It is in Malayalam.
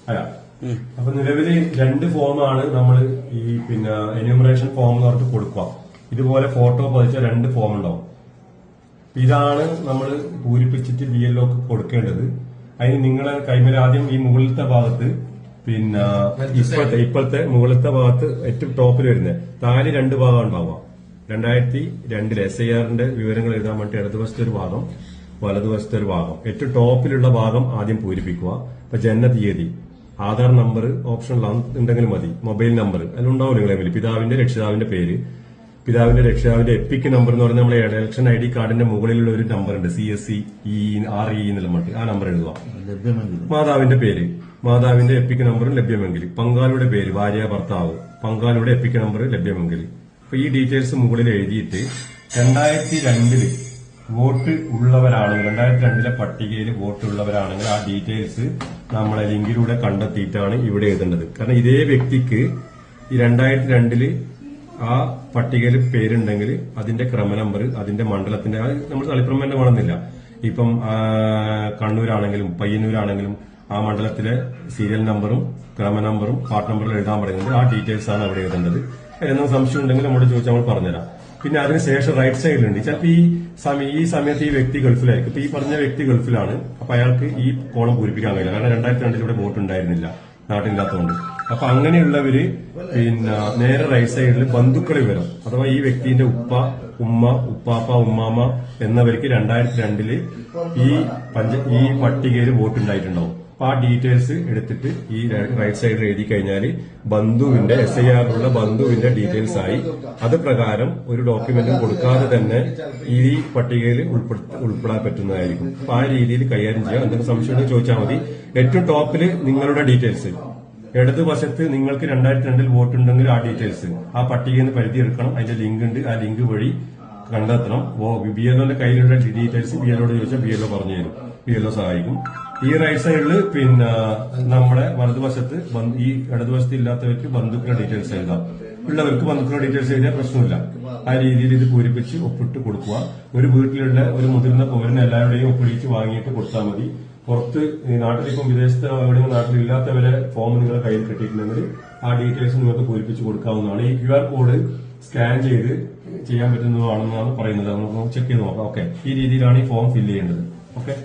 അല്ല. അപ്പൊ നിലവില് 2 ഫോമാണ് നമ്മൾ ഈ എന്യൂമറേഷൻ ഫോം എന്ന് പറഞ്ഞിട്ട് കൊടുക്കുക. ഇതുപോലെ ഫോട്ടോ പതിച്ച 2 ഫോം ഉണ്ടാവും. ഇതാണ് നമ്മൾ പൂരിപ്പിച്ചിട്ട് BLO കൊടുക്കേണ്ടത്. അതിന് നിങ്ങളെ കൈമേൽ ആദ്യം ഈ മുകളിലത്തെ ഭാഗത്ത് ഇപ്പോഴത്തെ മുകളിലത്തെ ഭാഗത്ത് ഏറ്റവും ടോപ്പിൽ വരുന്നത് താഴെ 2 ഭാഗം ഉണ്ടാവുക. 2002 SIRന്റെ വിവരങ്ങൾ എഴുതാൻ വേണ്ടി ഇടതുവശത്തെ ഒരു ഭാഗം, വലതുവശത്തെ ഒരു ഭാഗം. ഏറ്റവും ടോപ്പിലുള്ള ഭാഗം ആദ്യം പൂരിപ്പിക്കുക. ഇപ്പൊ ജനന തീയതി, ആധാർ നമ്പർ ഓപ്ഷൻ ഉണ്ടെങ്കിൽ മതി, മൊബൈൽ നമ്പർ അതിലുണ്ടാവും നിങ്ങളെ പിതാവിന്റെ രക്ഷിതാവിന്റെ പേര്, രക്ഷിതാവിന്റെ എപ്പിക് നമ്പർ എന്ന് പറയുന്നത് നമ്മുടെ ഇലക്ഷൻ ID കാർഡിന്റെ മുകളിലുള്ള ഒരു നമ്പർ ഉണ്ട്, CSE RE എന്നുള്ള മട്ട്, ആ നമ്പർ എഴുതുക. മാതാവിന്റെ പേര്, മാതാവിന്റെ എപ്പിക് നമ്പറും ലഭ്യമെങ്കിൽ, പങ്കാളിയുടെ പേര്, ഭാര്യ ഭർത്താവ്, പങ്കാളിയുടെ എപ്പിക് നമ്പർ ലഭ്യമെങ്കിൽ. അപ്പൊ ഈ ഡീറ്റെയിൽസ് മുകളിൽ എഴുതിയിട്ട് 2002 വോട്ട് ഉള്ളവരാണെങ്കിൽ, 2002 പട്ടികയിൽ വോട്ട് ഉള്ളവരാണെങ്കിൽ ആ ഡീറ്റെയിൽസ് നമ്മളെ ലിങ്കിലൂടെ കണ്ടെത്തിയിട്ടാണ് ഇവിടെ എഴുതേണ്ടത്. കാരണം ഇതേ വ്യക്തിക്ക് ഈ 2002 ആ പട്ടികയിൽ പേരുണ്ടെങ്കിൽ അതിന്റെ ക്രമ നമ്പർ, അതിന്റെ മണ്ഡലത്തിന്റെ, നമ്മൾ തളിപ്പറമ്പ് തന്നെ വേണമെന്നില്ല, ഇപ്പം കണ്ണൂരാണെങ്കിലും പയ്യന്നൂരാണെങ്കിലും ആ മണ്ഡലത്തിലെ സീരിയൽ നമ്പറും ക്രമ നമ്പറും പാർട്ട് നമ്പറും എഴുതാൻ പറയുന്നത്. ആ ഡീറ്റെയിൽസ് ആണ് അവിടെ എഴുതേണ്ടത്. എന്തെങ്കിലും സംശയം ഉണ്ടെങ്കിൽ നമ്മോട് ചോദിച്ചാൽ നമ്മൾ പറഞ്ഞുതരാം. പിന്നെ അതിനുശേഷം റൈറ്റ് സൈഡിലുണ്ട്, ചിലപ്പോൾ ഈ സമയത്ത് ഈ വ്യക്തി ഗൾഫിലായിരിക്കും. ഇപ്പൊ ഈ പറഞ്ഞ വ്യക്തി ഗൾഫിലാണ്, അപ്പൊ അയാൾക്ക് ഈ കോളം പൂരിപ്പിക്കാൻ കഴിയില്ല. കാരണം 2002 ഇവിടെ വോട്ട് ഉണ്ടായിരുന്നില്ല, നാട്ടിലില്ലാത്തതുകൊണ്ട്. അപ്പൊ അങ്ങനെയുള്ളവര് നേരെ റൈറ്റ് സൈഡിൽ ബന്ധുക്കൾ വിവരം, അഥവാ ഈ വ്യക്തിന്റെ ഉപ്പ, ഉമ്മ, ഉപ്പാപ്പ, ഉമ്മാമ എന്നവർക്ക് 2002 ഈ പട്ടികയിൽ വോട്ട് ഉണ്ടായിട്ടുണ്ടാവും. അപ്പൊ ആ ഡീറ്റെയിൽസ് എടുത്തിട്ട് ഈ റൈറ്റ് സൈഡിൽ എഴുതി കഴിഞ്ഞാൽ ബന്ധുവിന്റെ SIRലുള്ള ബന്ധുവിന്റെ ഡീറ്റെയിൽസ് ആയി. അത് പ്രകാരം ഒരു ഡോക്യുമെന്റും കൊടുക്കാതെ തന്നെ ഈ പട്ടികയിൽ ഉൾപ്പെടാൻ പറ്റുന്നതായിരിക്കും. അപ്പൊ ആ രീതിയിൽ കൈകാര്യം ചെയ്യാം. എന്തെങ്കിലും സംശയം ചോദിച്ചാൽ മതി. ഏറ്റവും ടോപ്പില് നിങ്ങളുടെ ഡീറ്റെയിൽസ്, ഇടതുവശത്ത് നിങ്ങൾക്ക് 2002 വോട്ട് ഉണ്ടെങ്കിൽ ആ ഡീറ്റെയിൽസ് ആ പട്ടികയിൽ നിന്ന് പരിധി എടുക്കണം. അതിന്റെ ലിങ്ക് ഉണ്ട്, ആ ലിങ്ക് വഴി കണ്ടെത്തണം. BLOന്റെ കയ്യിലുള്ള ഡീറ്റെയിൽസ് BLOയോട് ചോദിച്ചാൽ BLO പറഞ്ഞു തരും, BLO സഹായിക്കും. ഈ റൈറ്റ് സൈഡിൽ നമ്മുടെ വലതുവശത്ത് ഈ ഇടതുവശത്ത് ഇല്ലാത്തവർക്ക് ബന്ധുക്കളുടെ ഡീറ്റെയിൽസ് എഴുതാം, ഉള്ളവർക്ക് ബന്ധുക്കളുടെ ഡീറ്റെയിൽസ് എഴുതിയാൽ പ്രശ്നമില്ല. ആ രീതിയിൽ ഇത് പൂരിപ്പിച്ച് ഒപ്പിട്ട് കൊടുക്കുക. ഒരു വീട്ടിലുള്ള ഒരു മുതിർന്ന പൗരന് എല്ലാവരുടെയും ഒപ്പിടിച്ച് വാങ്ങിയിട്ട് കൊടുത്താൽ മതി. പുറത്ത് നാട്ടിലിപ്പം വിദേശത്ത് എവിടെയും നാട്ടിലില്ലാത്തവരെ ഫോം നിങ്ങളുടെ കയ്യിൽ കിട്ടിയിട്ടുണ്ടെങ്കിൽ ആ ഡീറ്റെയിൽസ് നിങ്ങൾക്ക് പൂരിപ്പിച്ച് കൊടുക്കാവുന്നതാണ്. ഈ QR കോഡ് സ്കാൻ ചെയ്ത് ചെയ്യാൻ പറ്റുന്നതാണെന്നാണ് പറയുന്നത്. നമുക്ക് ചെക്ക് ചെയ്ത് നോക്കാം. ഓക്കെ, ഈ രീതിയിലാണ് ഈ ഫോം ഫില്ല് ചെയ്യേണ്ടത്. ഓക്കെ.